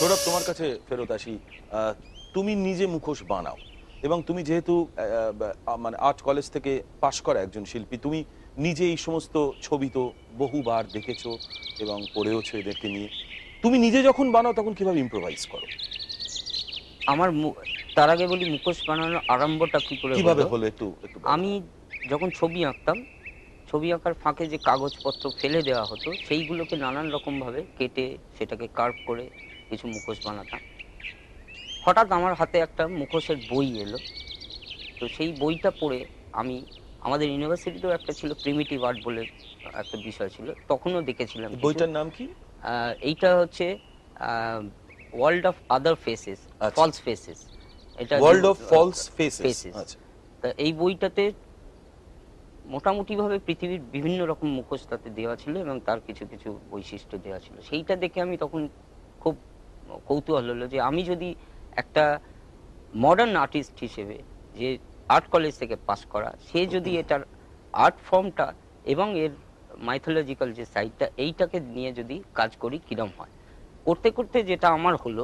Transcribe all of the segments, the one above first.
সৌরভ, তোমার কাছে ফেরত আসি। তুমি নিজে মুখোশ বানাও এবং তুমি যেহেতু মানে আর্ট কলেজ থেকে পাশ করা একজন শিল্পী, তুমি নিজে এই সমস্ত ছবি তো বহুবার দেখেছো এবং পড়েওছো এদেরকে নিয়ে। তুমি নিজে যখন বানাও তখন কিভাবে ইম্প্রোভাইজ করো? আমার তার আগে বলি মুখোশ বানানোর আরম্ভটা কি করে কিভাবে হলো। হলো একটু একটু বলো। আমি যখন ছবি আঁকতাম, ছবি আঁকার ফাঁকে যে কাগজপত্র ফেলে দেওয়া হতো সেইগুলোকে নানান রকমভাবে কেটে সেটাকে কার্ভ করে কিছু মুখোশ বানাতাম। হঠাৎ আমার হাতে একটা মুখোশের বই এলো। তো সেই বইটা পড়ে আমি, আমাদের ইউনিভার্সিটিতেও একটা ছিল প্রিমিটিভ আর্ট বলে একটা বিষয় ছিল, তখনও দেখেছিলাম কিছু। বইটার নাম কি? এইটা হচ্ছে world of other faces, false faces. এটা ওয়ার্ল্ড অফ ফলস ফেসেস। আচ্ছা। তা এই বইটাতে মোটামুটিভাবে পৃথিবীর বিভিন্ন রকম মুখোশ তাতে দেওয়া ছিল এবং তার কিছু কিছু বৈশিষ্ট্য দেওয়া ছিল। সেইটা দেখে আমি তখন খুব কৌতূহল হলো যে আমি যদি একটা মডার্ন আর্টিস্ট হিসেবে, যে আর্ট কলেজ থেকে পাস করা, সে যদি এটার আর্ট ফর্মটা এবং এর মাইথোলজিক্যাল যে সাইডটা এইটাকে নিয়ে যদি কাজ করি কিরম হয়। করতে করতে যেটা আমার হলো,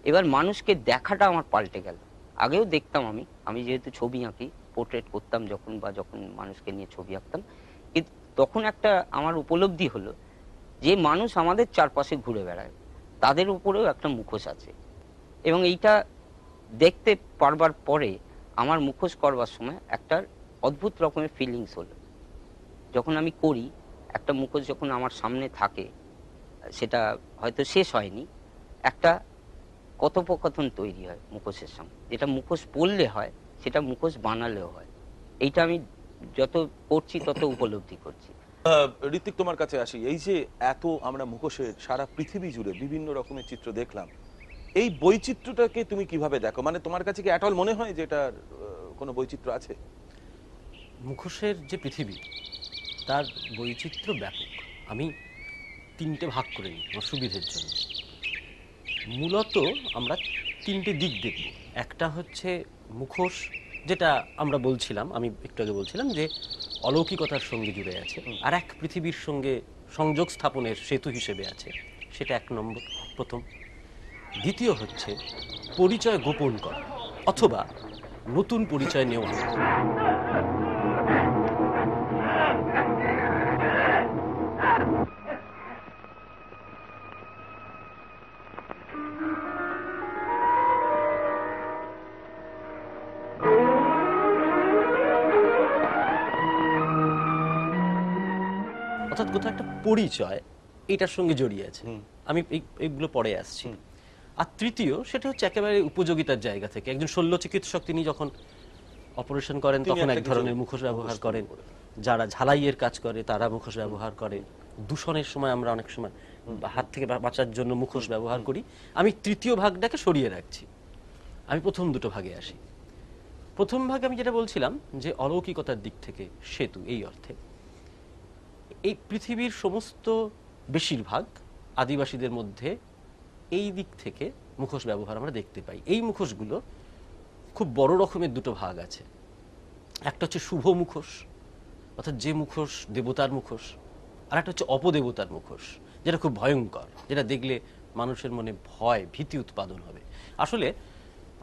এবার মানুষকে দেখাটা আমার পাল্টে গেল। আগেও দেখতাম আমি যেহেতু ছবি আঁকি, পোর্ট্রেট করতাম যখন, বা যখন মানুষকে নিয়ে ছবি আঁকতাম, কিন্তু তখন একটা আমার উপলব্ধি হলো যে মানুষ আমাদের চারপাশে ঘুরে বেড়ায়, তাদের উপরেও একটা মুখোশ আছে। এবং এইটা দেখতে পারবার পরে আমার মুখোশ করবার সময় একটা অদ্ভুত রকমের ফিলিংস হলো। যখন আমি করি একটা মুখোশ, যখন আমার সামনে থাকে, সেটা হয়তো শেষ হয়নি, একটা কথোপকথন তৈরি হয় মুখোশের সঙ্গে, যেটা মুখোশ পরলে হয় সেটা মুখোশ বানালেও হয়। এইটা আমি যত করছি তত উপলব্ধি করছি। ঋত্বিক, তোমার কাছে আসি। এই যে এত আমরা মুখোশের সারা পৃথিবী জুড়ে বিভিন্ন রকমের চিত্র দেখলাম, এই বৈচিত্র্যটাকে তুমি কিভাবে দেখো? মানে তোমার কাছে কি অ্যাটল মনে হয় যে এটার কোনো বৈচিত্র্য আছে? মুখোশের যে পৃথিবী, তার বৈচিত্র্য ব্যাপক। আমি তিনটে ভাগ করে নিই আমার সুবিধের জন্য। মূলত আমরা তিনটে দিক দেখব। একটা হচ্ছে মুখোশ, যেটা আমরা বলছিলাম, আমি একটু আগে বলছিলাম যে অলৌকিকতার সঙ্গে জুড়ে আছে, আর এক পৃথিবীর সঙ্গে সংযোগ স্থাপনের সেতু হিসেবে আছে, সেটা এক নম্বর, প্রথম। দ্বিতীয় হচ্ছে পরিচয় গোপন করা অথবা নতুন পরিচয় নেওয়া। অর্থাৎ কোথাও একটা পরিচয় এটার সঙ্গে জড়িয়ে আছে। আমি এইগুলো পরে আসছি। আর তৃতীয়, সেটা হচ্ছে একেবারে উপযোগিতার জায়গা থেকে। একজন শল্য চিকিৎসক তিনি যখন অপারেশন করেন তখন এক ধরনের মুখোশ ব্যবহার করেন, যারা ঝালাইয়ের কাজ করে তারা মুখোশ ব্যবহার করে, দূষণের সময় আমরা অনেক সময় হাত থেকে বাঁচার জন্য মুখোশ ব্যবহার করি। আমি তৃতীয় ভাগটাকে সরিয়ে রাখছি, আমি প্রথম দুটো ভাগে আসি। প্রথম ভাগে আমি যেটা বলছিলাম যে অলৌকিকতার দিক থেকে সেতু, এই অর্থে এই পৃথিবীর সমস্ত বেশিরভাগ আদিবাসীদের মধ্যে এই দিক থেকে মুখোশ ব্যবহার আমরা দেখতে পাই। এই মুখোশগুলো খুব বড় রকমের দুটো ভাগ আছে। একটা হচ্ছে শুভ মুখোশ, অর্থাৎ যে মুখোশ দেবতার মুখোশ, আর একটা হচ্ছে অপদেবতার মুখোশ, যেটা খুব ভয়ঙ্কর, যেটা দেখলে মানুষের মনে ভয় ভীতি উৎপাদন হবে। আসলে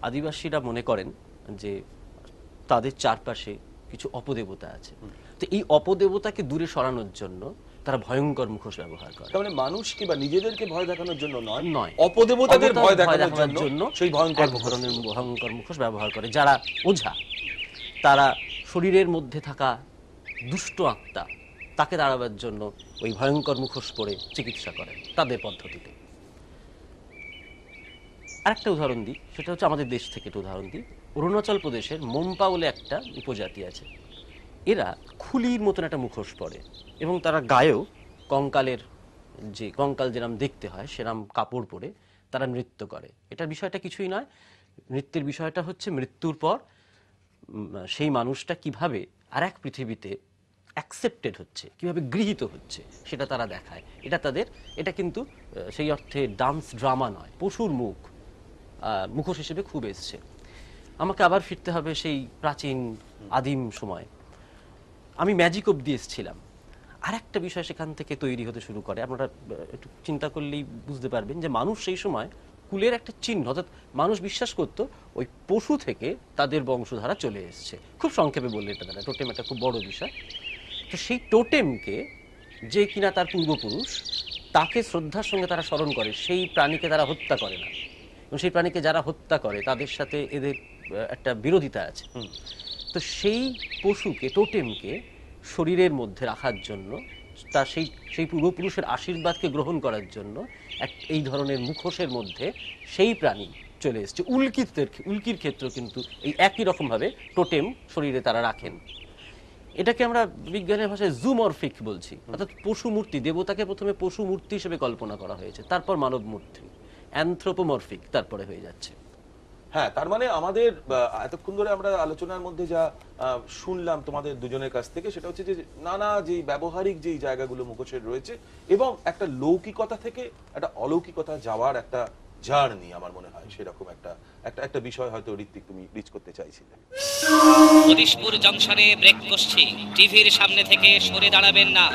আদিবাসীরা মনে করেন যে তাদের চারপাশে কিছু অপদেবতা আছে, তো এই অপদেবতাকে দূরে সরানোর জন্য তারা ভয়ঙ্কর মুখোশ ব্যবহার করে। তার মানে মানুষ কি বা নিজেদেরকে ভয় দেখানোর জন্য নয়, নয়, অপদেবতাদের ভয় দেখানোর জন্য সেই ভয়ঙ্কর ধরনের ভয়ঙ্কর মুখোশ ব্যবহার করে। যারা ওঝা, তারা শরীরের মধ্যে থাকা দুষ্ট আত্মা তাকে তাড়াবার জন্য ওই ভয়ঙ্কর মুখোশ পরে চিকিৎসা করেন তাদের পদ্ধতিতে। আরেকটা উদাহরণ দিই, সেটা হচ্ছে আমাদের দেশ থেকে একটা উদাহরণ দিই। অরুণাচল প্রদেশের মোম্পা বলে একটা উপজাতি আছে, এরা খুলির মতন একটা মুখোশ পরে এবং তারা গায়েও কঙ্কালের, যে কঙ্কাল যেরাম দেখতে হয় সেরাম কাপড় পরে তারা নৃত্য করে। এটার বিষয়টা কিছুই নয়, নৃত্যের বিষয়টা হচ্ছে মৃত্যুর পর সেই মানুষটা কিভাবে আর এক পৃথিবীতে অ্যাকসেপ্টেড হচ্ছে, কিভাবে গৃহীত হচ্ছে, সেটা তারা দেখায়। এটা তাদের, এটা কিন্তু সেই অর্থে ডান্স ড্রামা নয়, পশুর মুখোশ হিসেবে খুব এসছে। আমাকে আবার ফিরতে হবে সেই প্রাচীন আদিম সময়। আমি ম্যাজিক অব্দি এসেছিলাম। আর একটা বিষয় সেখান থেকে তৈরি হতে শুরু করে। আপনারা একটু চিন্তা করলেই বুঝতে পারবেন যে মানুষ সেই সময় কুলের একটা চিহ্ন, অর্থাৎ মানুষ বিশ্বাস করত ওই পশু থেকে তাদের বংশধারা চলে এসছে। খুব সংক্ষেপে বললে এটা দাঁড়ায়, টোটেম একটা খুব বড় বিষয়। তো সেই টোটেমকে, যে কিনা তার পূর্বপুরুষ, তাকে শ্রদ্ধার সঙ্গে তারা স্মরণ করে, সেই প্রাণীকে তারা হত্যা করে না। এবং সেই প্রাণীকে যারা হত্যা করে তাদের সাথে এদের একটা বিরোধিতা আছে। তো সেই পশুকে, টোটেমকে শরীরের মধ্যে রাখার জন্য, তার সেই পূর্বপুরুষের আশীর্বাদকে গ্রহণ করার জন্য এই ধরনের মুখোশের মধ্যে সেই প্রাণী চলে এসছে। উল্কির ক্ষেত্রে কিন্তু এই একই রকমভাবে টোটেম শরীরে তারা রাখেন। এটাকে আমরা বিজ্ঞানের ভাষায় জুমরফিক বলছি, অর্থাৎ পশু মূর্তি। দেবতাকে প্রথমে পশু মূর্তি হিসেবে কল্পনা করা হয়েছে, তারপর মানব মূর্তি, অ্যানথ্রোপোমরফিক তারপরে হয়ে যাচ্ছে। হ্যাঁ, তার মানে আমাদের এতক্ষণ ধরে আমরা আলোচনার মধ্যে যা শুনলাম তোমাদের দুজনের কাছ থেকে, সেটা হচ্ছে যে নানা যেই ব্যবহারিক যেই জায়গাগুলো মুখোশের রয়েছে, এবং একটা লৌকিকতা থেকে একটা অলৌকিকতা যাওয়ার একটা জার্নি, আমার মনে হয় সেরকম একটা বিষয় হয়তো ঋত্বিক তুমি রিচ করতে চাইছিলে। হরিশপুর জংশনে ব্রেক করছি, টিভির সামনে থেকে সরে দাঁড়াবেন না।